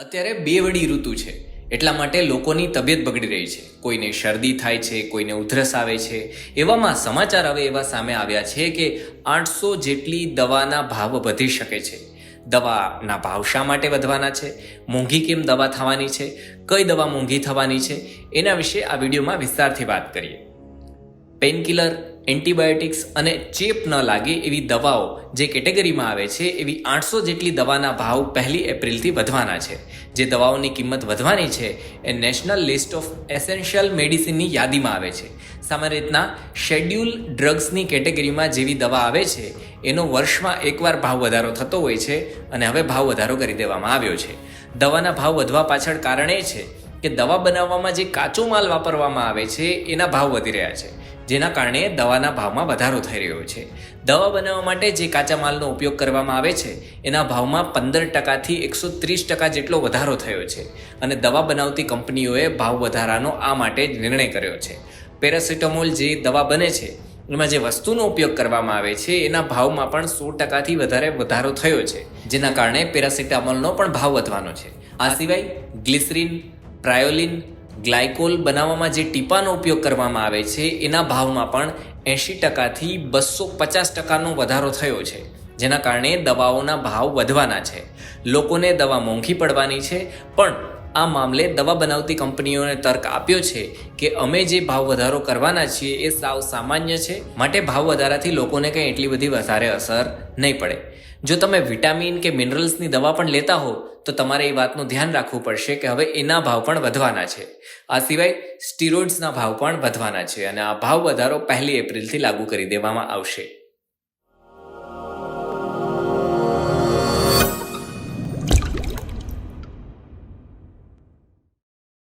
અત્યારે બે વડી ઋતુ છે એટલા માટે લોકોની તબિયત બગડી રહી છે. કોઈને શરદી થાય છે, કોઈને ઉધરસ આવે છે. એવામાં સમાચાર હવે એવા સામે આવ્યા છે કે 800 જેટલી દવાના ભાવ વધી શકે છે. દવાના ભાવ શા માટે વધવાના છે, મોંઘી કેમ દવા થવાની છે, કઈ દવા મોંઘી થવાની છે, એના વિશે આ વિડીયોમાં વિસ્તારથી વાત કરીએ. પેનકિલર, એન્ટીબાયોટિક્સ અને ચેપ ન લાગે એવી દવાઓ જે કેટેગરીમાં આવે છે એવી 800 જેટલી દવાના ભાવ 1 એપ્રિલથી વધવાના છે. જે દવાઓની કિંમત વધવાની છે એ નેશનલ લિસ્ટ ઓફ એસેન્શિયલ મેડિસિનની યાદીમાં આવે છે. સામાન્ય રીતના શેડ્યુલ ડ્રગ્સની કેટેગરીમાં જેવી દવા આવે છે એનો વર્ષમાં એકવાર ભાવ વધારો થતો હોય છે અને હવે ભાવ વધારો કરી દેવામાં આવ્યો છે. દવાના ભાવ વધવા પાછળ કારણ એ છે કે દવા બનાવવામાં જે કાચો માલ વાપરવામાં આવે છે એના ભાવ વધી રહ્યા છે, જેના કારણે દવાના ભાવમાં વધારો થઈ રહ્યો છે. દવા બનાવવા માટે જે કાચા માલનો ઉપયોગ કરવામાં આવે છે એના ભાવમાં 15%થી 130% જેટલો વધારો થયો છે અને દવા બનાવતી કંપનીઓએ ભાવ વધારાનો આ માટે જ નિર્ણય કર્યો છે. પેરાસિટામોલ જે દવા બને છે એમાં જે વસ્તુનો ઉપયોગ કરવામાં આવે છે એના ભાવમાં પણ 100%થી વધારે વધારો થયો છે, જેના કારણે પેરાસિટામોલનો પણ ભાવ વધવાનો છે. આ સિવાય ગ્લિસરીન, પ્રાયોલિન, ગ્લાયકોલ બનાવવામાં જે ટીપાનો ઉપયોગ કરવામાં આવે છે એના ભાવમાં પણ 80%થી 250%નો વધારો થયો છે, જેના કારણે દવાઓના ભાવ વધવાના છે. લોકોને દવા મોંઘી પડવાની છે, પણ આ મામલે દવા બનાવતી કંપનીઓને તર્ક આપ્યો છે કે અમે જે ભાવ વધારો કરવાના છીએ એ સાવ સામાન્ય છે, માટે ભાવ વધારાથી લોકોને કંઈ એટલી બધી વધારે અસર નહીં પડે. જો તમે વિટામિન કે મિનરલ્સની દવા પણ લેતા હો તો તમારે એ વાતનું ધ્યાન રાખવું પડશે કે હવે એના ભાવ પણ વધવાના છે. આ સિવાય સ્ટીરોઇડ્સના ભાવ પણ વધવાના છે અને આ ભાવ વધારો 1 એપ્રિલથી લાગુ કરી દેવામાં આવશે.